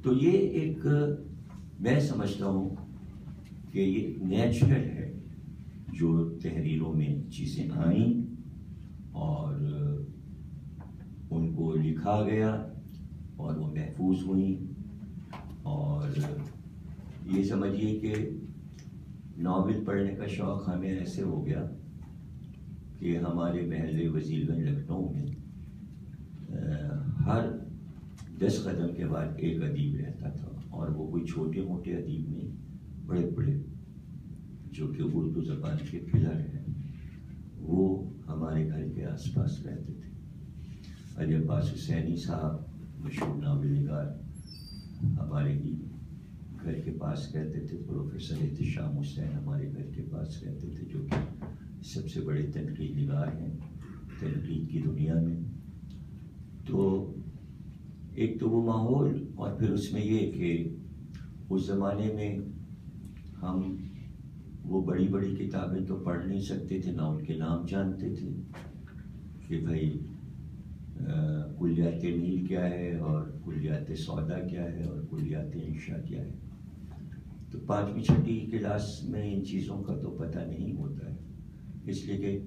تو یہ ایک میں سمجھتا ہوں کہ یہ نیچرل ہے جو تحریروں میں چیزیں آئیں اور ان کو لکھا گیا اور وہ محفوظ ہوئیں. اور یہ سمجھیے کہ ناول پڑھنے کا شوق ہمیں ایسے ہو گیا کہ ہمارے محلے وزیر گنج لکھنؤ میں ہر 10 قدم کے بعد ایک ادیب رہتا تھا، اور وہ کوئی چھوٹے موٹے ادیب نہیں، بڑے بڑے جو کہ اردو زبان کے پلر ہیں، وہ ہمارے گھر کے آس پاس رہتے تھے. علی عباس حسینی صاحب مشہور ناول نگار ہمارے ہی گھر کے پاس رہتے تھے. پروفیسر احتشام حسین ہمارے گھر کے پاس رہتے تھے، جو کہ سب سے بڑے تنقید نگار ہیں تنقید کی دنیا میں. تو ایک تو وہ ماحول، اور پھر اس میں یہ کہ اس زمانے میں ہم وہ بڑی بڑی کتابیں تو پڑھ نہیں سکتے تھے، نہ ان کے نام جانتے تھے کہ بھائی کلیات نیل کیا ہے اور کلیات سودا کیا ہے اور کلیات انشاء کیا ہے. تو 5ویں 6ٹھی کلاس میں ان چیزوں کا تو پتہ نہیں ہوتا ہے، اس لیے کہ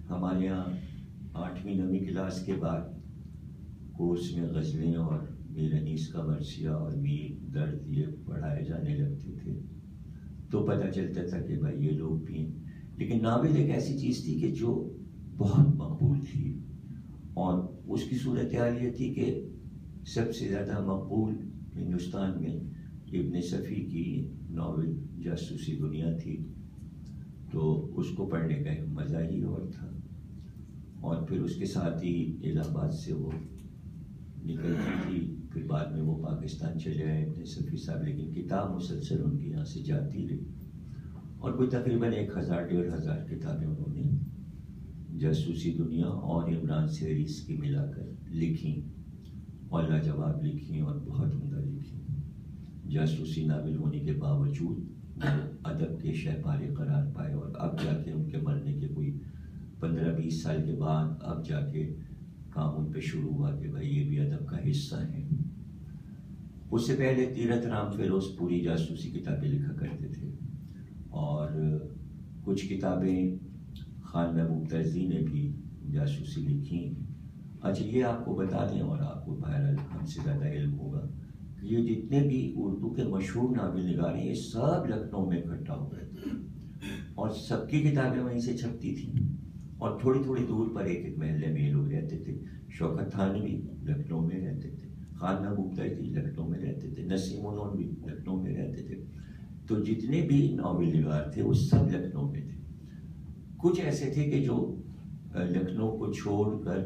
ہمارے یہاں 8ویں 9ویں کلاس کے بعد کورس میں غزلیں اور میر انیس کا مرثیہ اور میر درد یہ پڑھائے جانے لگتے تھے، تو پتہ چلتا تھا کہ بھائی یہ لوگ بھی. لیکن ناول ایک ایسی چیز تھی کہ جو بہت مقبول تھی، اور اس کی صورتحال یہ تھی کہ سب سے زیادہ مقبول ہندوستان میں ابن صفی کی ناول جاسوسی دنیا تھی. تو اس کو پڑھنے کا ایک مزہ ہی اور تھا. اور پھر اس کے ساتھ ہی الہ آباد سے وہ نکلتی تھی، پھر بعد میں وہ پاکستان چلے آئے ابن صفی صاحب، لیکن کتاب مسلسل ان کی یہاں سے جاتی رہی. اور کوئی تقریباً 1000-1500 کتابیں انہوں نے جاسوسی دنیا اور عمران سیریز کی ملا کر لکھیں، اور لاجواب لکھیں اور بہت عمدہ لکھیں. جاسوسی ناول ہونے کے باوجود وہ ادب کے شہپارے قرار پائے، اور اب جا کے ان کے مرنے کے کوئی 15-20 سال کے بعد اب جا کے کام ان پہ شروع ہوا کہ بھائی یہ بھی ادب کا حصہ ہیں. اس سے پہلے تیرتھ رام فیروز پوری جاسوسی کتابیں لکھا کرتے تھے، اور کچھ کتابیں خان محبوب ترزی نے بھی جاسوسی لکھی. اچھا یہ آپ کو بتا دیں، اور آپ کو بہرحال ہم سے زیادہ علم ہوگا، کہ یہ جتنے بھی اردو کے مشہور ناول نگار ہیں یہ سب لکھنؤ میں اکٹھا ہو گئے تھے، اور سب کی کتابیں وہیں سے چھپتی تھیں. اور تھوڑی تھوڑی دور پر ایک ایک محلے میں یہ لوگ رہتے تھے. شوکت تھانوی لکھنؤ میں رہتے تھے، خان محبوب ترزی لکھنؤ میں رہتے تھے، نسیم النون بھی لکھنؤ میں رہتے تھے. تو جتنے بھی ناول نگار تھے وہ سب لکھنؤ میں تھے. کچھ ایسے تھے کہ جو لکھنؤ کو چھوڑ کر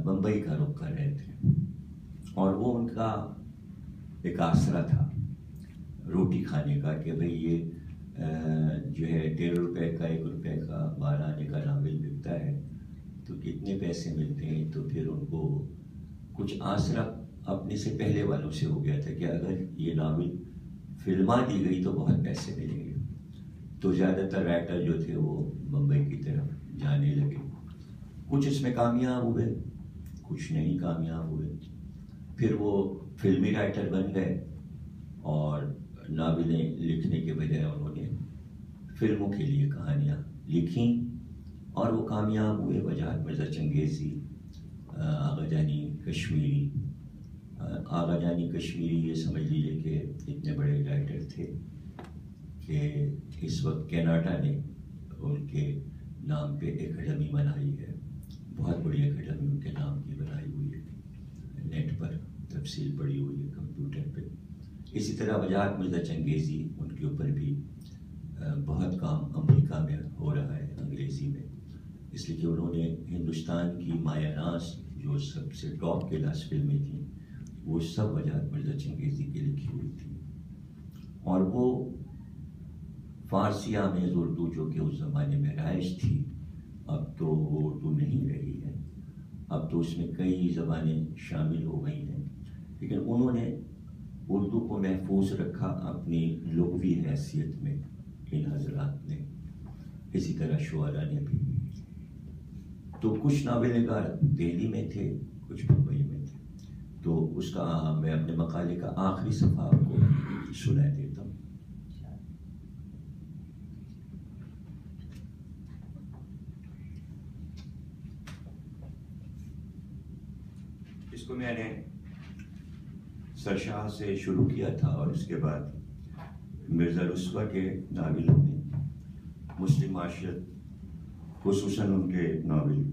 بمبئی کا رخ کر رہے تھے، اور وہ ان کا ایک آسرا تھا روٹی کھانے کا کہ بھئی یہ جو ہے 1.5 روپے کا 1 روپے کا 12 آنے کا ناول بکتا ہے تو کتنے پیسے ملتے ہیں. تو پھر ان کو کچھ آسرا اپنے سے پہلے والوں سے ہو گیا تھا کہ اگر یہ ناول فلما دی گئی تو بہت پیسے ملیں گے. تو زیادہ تر رائٹر جو تھے وہ بمبئی کی طرف جانے لگے. کچھ اس میں کامیاب ہوئے، کچھ نہیں کامیاب ہوئے. پھر وہ فلمی رائٹر بن گئے، اور ناولیں لکھنے کے بجائے انہوں نے فلموں کے لیے کہانیاں لکھیں، اور وہ کامیاب ہوئے. وجاہت مرزا چنگیزی، آغا جانی کشمیری. آغا جانی کشمیری یہ سمجھ لیجیے کہ اتنے بڑے رائٹر تھے کہ اس وقت کینیڈا نے ان کے نام پہ اکیڈمی بنائی ہے. بہت بڑی اکیڈمی ان کے نام کی بنائی ہوئی ہے، نیٹ پر تفصیل پڑی ہوئی ہے کمپیوٹر پہ. اسی طرح وجاہت مرزا چنگیزی، ان کے اوپر بھی بہت کام امریکہ میں ہو رہا ہے انگریزی میں، اس لیے کہ انہوں نے ہندوستان کی مایا ناز جو سب سے ٹاپ کلاس فلمیں تھیں وہ سب وجاہت مرزا چنگیزی کی لکھی ہوئی تھی. اور وہ فارسی آمیز اردو جو کہ اس زمانے میں رائج تھی، اب تو وہ اردو نہیں رہی ہے، اب تو اس میں کئی زبانیں شامل ہو گئی ہیں، لیکن انہوں نے اردو کو محفوظ رکھا اپنی لغوی حیثیت میں ان حضرات نے. اسی طرح شعراء نے بھی. تو کچھ ناول نگار دہلی میں تھے، کچھ ممبئی میں تھے. تو اس کا میں اپنے مقالے کا آخری صفحہ آپ کو سنائے دیتا ہوں. اس کو میں نے سرشاہ سے شروع کیا تھا اور اس کے بعد مرزا رسوا کے ناولوں میں مسلم معاشرت، خصوصاً ان کے ناول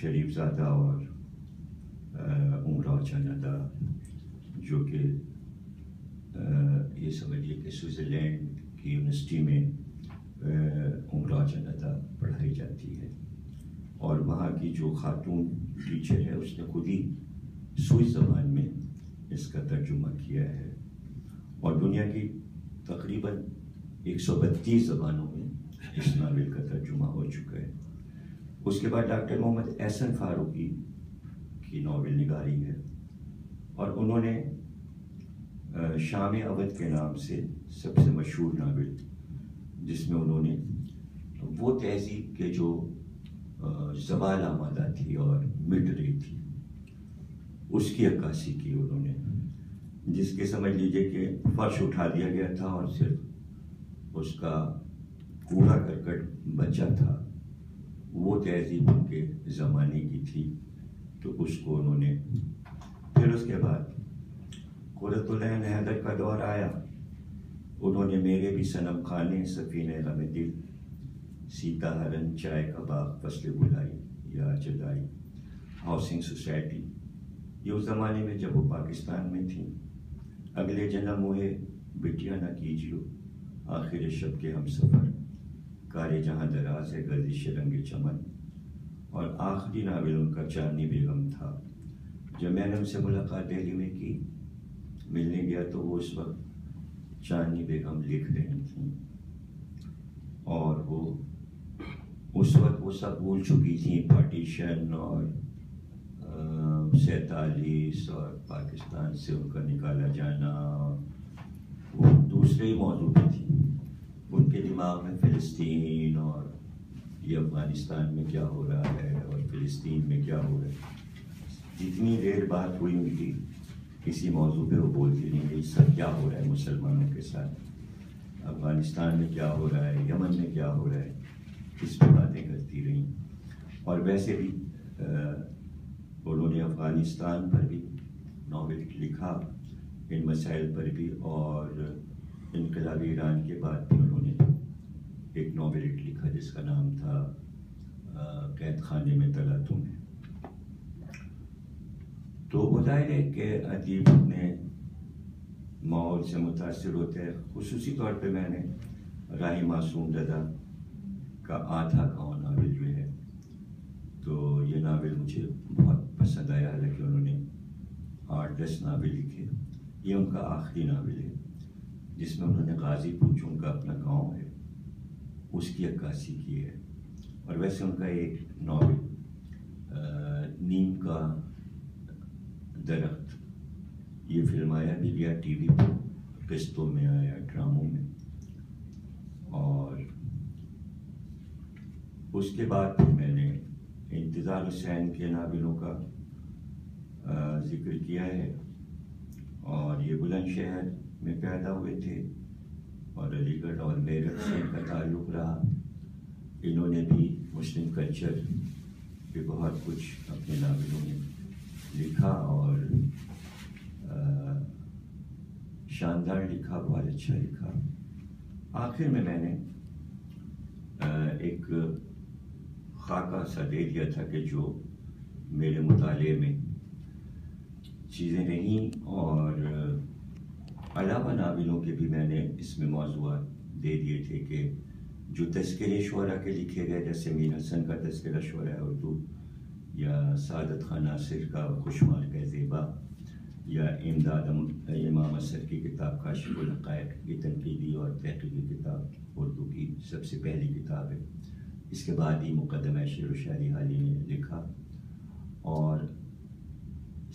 شریف زادہ اور امراؤ چندا، جو کہ یہ سمجھیے کہ سوئٹزرلینڈ کی یونیورسٹی میں امراؤ چندا پڑھائی جاتی ہے، اور وہاں کی جو خاتون ٹیچر ہے اس نے خود ہی سوئس زبان میں اس کا ترجمہ کیا ہے، اور دنیا کی تقریباً 132 زبانوں میں اس ناول کا ترجمہ ہو چکا ہے. اس کے بعد ڈاکٹر محمد احسن فاروقی کی ناول نگاری ہے، اور انہوں نے شام اودھ کے نام سے سب سے مشہور ناول، جس میں انہوں نے وہ تہذیب کے جو زوال آمادہ تھی اور مٹ رہی تھی اس کی عکاسی کی انہوں نے، جس کے سمجھ لیجئے کہ فرش اٹھا دیا گیا تھا اور صرف اس کا کوڑا کرکٹ بچا تھا. وہ تہذیب ان کے زمانے کی تھی، تو اس کو انہوں نے پھر اس کے بعد قرۃ العین حیدر کا دور آیا. انہوں نے میرے بھی صنم خانے، سفینہ غم دل، سیتا ہرن، چائے کا باغ، فصل بلائی یا جدائی، ہاؤسنگ سوسائٹی، یہ اس زمانے میں جب وہ پاکستان میں تھیں، اگلے جنم ہوئے، بٹیا نہ کیجیو، آخر شب کے ہم سفر، کارے جہاں دراز ہے، گردش رنگ چمن، اور آخری ناول ان کا چاندنی بیگم تھا. جب میں نے ان سے ملاقات دہلی میں کی، ملنے گیا تو وہ اس وقت چاندنی بیگم لکھ رہی تھیں، اور وہ اس وقت وہ سب بھول چکی تھیں، پارٹیشن اور 47 اور پاکستان سے ان کا نکالا جانا، وہ دوسرے ہی موضوع پہ تھی. ان کے دماغ میں فلسطین اور یہ افغانستان میں کیا ہو رہا ہے اور فلسطین میں کیا ہو رہا ہے. جتنی دیر بات ہوئی ان کی کسی موضوع پہ وہ بولتی نہیں گئی، سب کیا ہو رہا ہے مسلمانوں کے ساتھ، افغانستان میں کیا ہو رہا ہے، یمن میں کیا ہو رہا ہے، اس پہ باتیں کرتی رہیں. اور ویسے بھی انہوں نے افغانستان پر بھی ناول لکھا، ان مسائل پر بھی، اور انقلاب ایران کے بعد بھی انہوں نے ایک ناول لکھا جس کا نام تھا قید خانے میں تلا تمہیں. تو وہ ظاہر ہے کہ ادیب اپنے ماحول سے متاثر ہوتے ہیں. خصوصی طور پہ میں نے راہی معصوم دادا کا آدھا گاؤں ناول جو ہے، تو یہ ناول مجھے بہت پسند آیا. حالانکہ انہوں نے 8-10 ناول لکھے، یہ ان کا آخری ناول ہے جس میں انہوں نے غازی پور، جو ان کا اپنا گاؤں ہے، اس کی عکاسی کی ہے. اور ویسے ان کا ایک ناول نیم کا درخت، یہ فلمایا بھی گیا، ٹی وی پہ قسطوں میں آیا، ڈراموں میں. اور اس کے بعد میں نے انتظار حسین کے ناولوں کا ذکر کیا ہے، اور یہ بلند شہر میں پیدا ہوئے تھے اور علی گڑھ اور میرٹھ سے ان کا تعلق رہا. انہوں نے بھی مسلم کلچر پہ بہت کچھ اپنے ناولوں میں لکھا، اور شاندار لکھا، بہت اچھا لکھا. آخر میں نے ایک خاکہ سا دے دیا تھا کہ جو میرے مطالعے میں چیزیں رہیں، اور علاوہ ناولوں کے بھی میں نے اس میں موضوعات دے دیے تھے کہ جو تذکرے شعراء کے لکھے گئے، جیسے میر حسن کا تذکرہ شعراء اردو، یا سعادت خان ناصر کا خوشمال کا زیبا، یا امداد امام اثر کی کتاب کاشف الحقائق، یہ تنقیدی اور تحقیقی کتاب اردو کی سب سے پہلی کتاب ہے. اس کے بعد ہی مقدمہ شعر و شاعری حالی نے لکھا، اور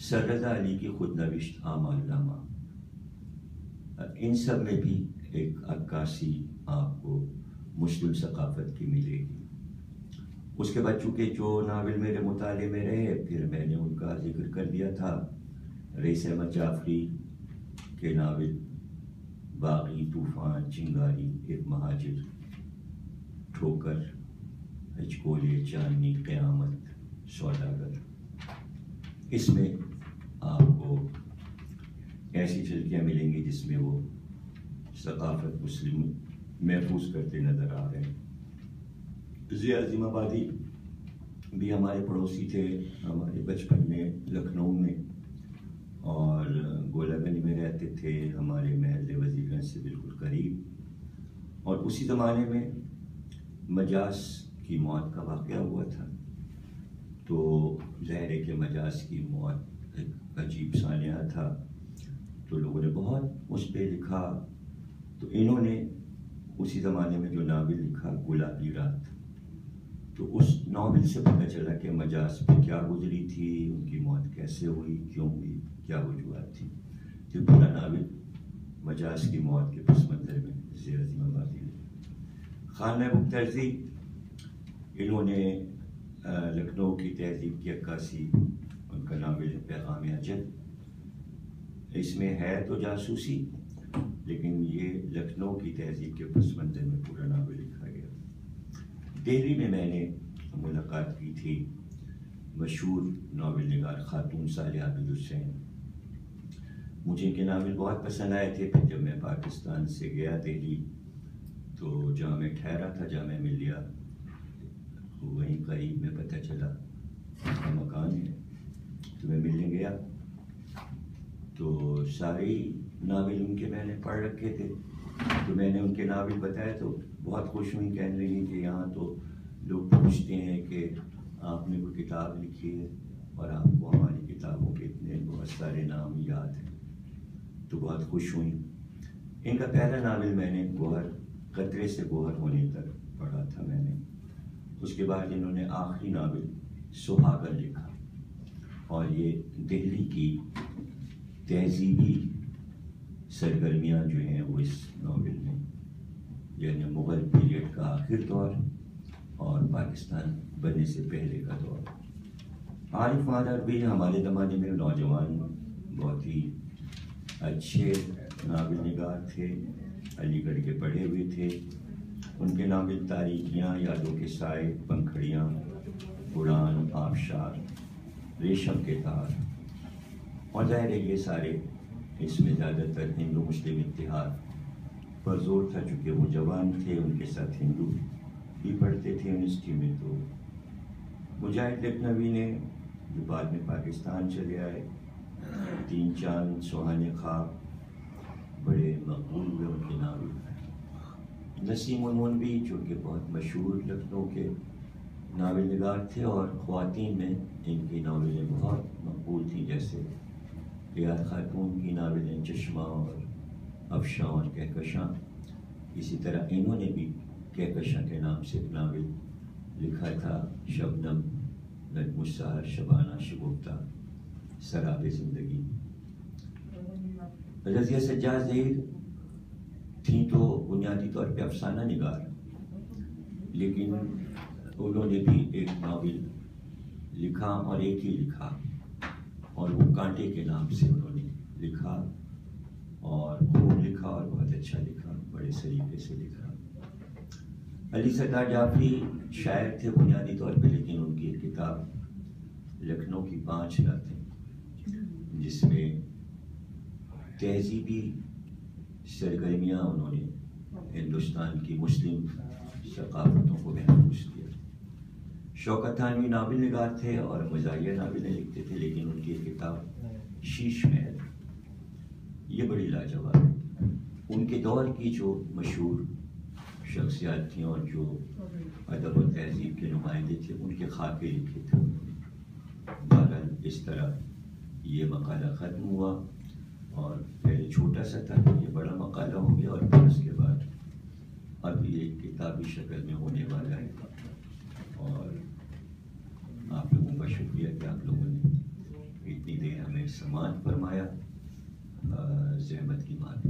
سر رضا علی کی خود نوشت اعمال نامہ، ان سب میں بھی ایک عکاسی آپ کو مسلم ثقافت کی ملے گی. اس کے بعد چونکہ جو ناول میرے مطالعے میں رہے، پھر میں نے ان کا ذکر کر دیا تھا رئیس احمد جعفری کے ناول باغی، طوفان، چنگاری، ایک مہاجر، ٹھوکر، ہچکولے، چاندنی، قیامت، سوداگر، اس میں آپ کو ایسی جھلکیاں ملیں گی جس میں وہ ثقافت مسلم محفوظ کرتے نظر آ رہے ہیں۔ ضیاء عظیم آبادی بھی ہمارے پڑوسی تھے ہمارے بچپن میں لکھنؤ میں، اور گولہ گنج میں رہتے تھے، ہمارے محل وزیر گنج سے بالکل قریب، اور اسی زمانے میں مجاز کی موت کا واقعہ ہوا تھا، تو ظاہر ہے کہ مجاز کی موت ایک عجیب سانحہ تھا، تو لوگوں نے بہت اس پہ لکھا، تو انہوں نے اسی زمانے میں جو ناول لکھا گلابی رات، تو اس ناول سے پتہ چلا کہ مجاز پہ کیا گزری تھی، ان کی موت کیسے ہوئی، کیوں ہوئی، کیا وجوہات تھی۔ تو پورا ناول مجاز کی موت کے پس منظر میں ضیاء عظیم آبادی نے۔ خان محبوب طرزی، انہوں نے لکھنؤ کی تہذیب کی عکاسی، ان کا ناول ہے پیغام اجل، اس میں ہے تو جاسوسی لیکن یہ لکھنؤ کی تہذیب کے پس منظر میں پورا ناول لکھا گیا۔ دہلی میں میں نے ملاقات کی تھی مشہور ناول نگار خاتون صالحہ عابد حسین، مجھے ان کے ناول بہت پسند آئے تھے۔ پھر جب میں پاکستان سے گیا دہلی تو جہاں میں ٹھہرا تھا جامعہ ملیہ، وہیں قریب میں پتہ چلا اس کا مکان ہے، تو میں ملنے گیا، تو سارے ناول ان کے میں نے پڑھ رکھے تھے، تو میں نے ان کے ناول بتائے تو بہت خوش ہوئی، کہنے لگی کہ یہاں تو لوگ پوچھتے ہیں کہ آپ نے کوئی کتاب لکھی ہے اور آپ کو ہماری کتابوں کے اتنے بہت سارے نام یاد ہیں، تو بہت خوش ہوئی۔ ان کا پہلا ناول میں نے گوہر، قطرے سے گوہر ہونے تک پڑھا تھا میں نے، اس کے بعد انہوں نے آخری ناول سہاگر لکھا، اور یہ دہلی کی تہذیبی سرگرمیاں جو ہیں وہ اس ناول میں، یعنی مغل پیریڈ کا آخر دور اور پاکستان بننے سے پہلے کا دور۔ عارف مادر بھی ہمارے زمانے میں نوجوان بہت ہی اچھے ناول نگار تھے، علی گڑھ کے پڑھے ہوئے تھے، ان کے ناول تاریکیاں، یادوں کے سائے، پنکھڑیاں، اڑان، آبشار، ریشم کے تار، اور ظاہر ہے یہ سارے، اس میں زیادہ تر ہندو مسلم اتحاد پر زور تھا، چونکہ وہ جوان تھے، ان کے ساتھ ہندو بھی پڑھتے تھے یونیورسٹی میں۔ تو مجاہد لکھنوی نے جو بعد میں پاکستان چلے آئے، تین چاند، سہانے خواب، بڑے مقبول ہوئے ان کے ناول۔ نسیم المن بھی چونکہ بہت مشہور لکھنؤ کے ناول نگار تھے، اور خواتین میں ان کی ناولیں بہت مقبول تھیں، جیسے ریاض خاتون کی ناولیں چشمہ اور افشاں اور کہکشاں، اسی طرح انہوں نے بھی کہکشاں کے نام سے ایک ناول لکھا تھا، شبنم، نجم السحر، شبانہ شگفتہ، سراب زندگی۔ رضیہ سجاد ظہیر تھیں تو بنیادی طور پہ افسانہ نگار، لیکن انہوں نے بھی ایک ناول لکھا، اور ایک ہی لکھا، اور وہ کانٹے کے نام سے انہوں نے لکھا، اور خوب لکھا اور بہت اچھا لکھا، بڑے سلیقے سے لکھا۔ علی سردار جعفری شاعر تھے بنیادی طور پہ، لیکن ان کی ایک کتاب لکھنؤ کی 5 راتیں، جس میں تہذیبی سرگرمیاں انہوں نے ہندوستان کی مسلم ثقافتوں کو محفوظ کیا۔ شوکت تھانوی ناول نگار تھے اور مزاحیہ ناولیں لکھتے تھے، لیکن ان کی کتاب شیش محل یہ بڑی لاجواب ہے۔ ان کے دور کی جو مشہور شخصیات تھیں اور جو ادب و تہذیب کے نمائندے تھے، ان کے خاکے لکھے تھے انہوں نے۔ بہرحال اس طرح یہ مقالہ ختم ہوا، اور پہلے چھوٹا سا تھا، یہ بڑا مقالہ ہو گیا، اور پھر اس کے بعد اب یہ کتابی شکل میں ہونے والا ہے۔ اور آپ لوگوں کا شکریہ کہ آپ لوگوں نے اتنی دیر ہمیں سماعت فرمایا، زحمت کی مار۔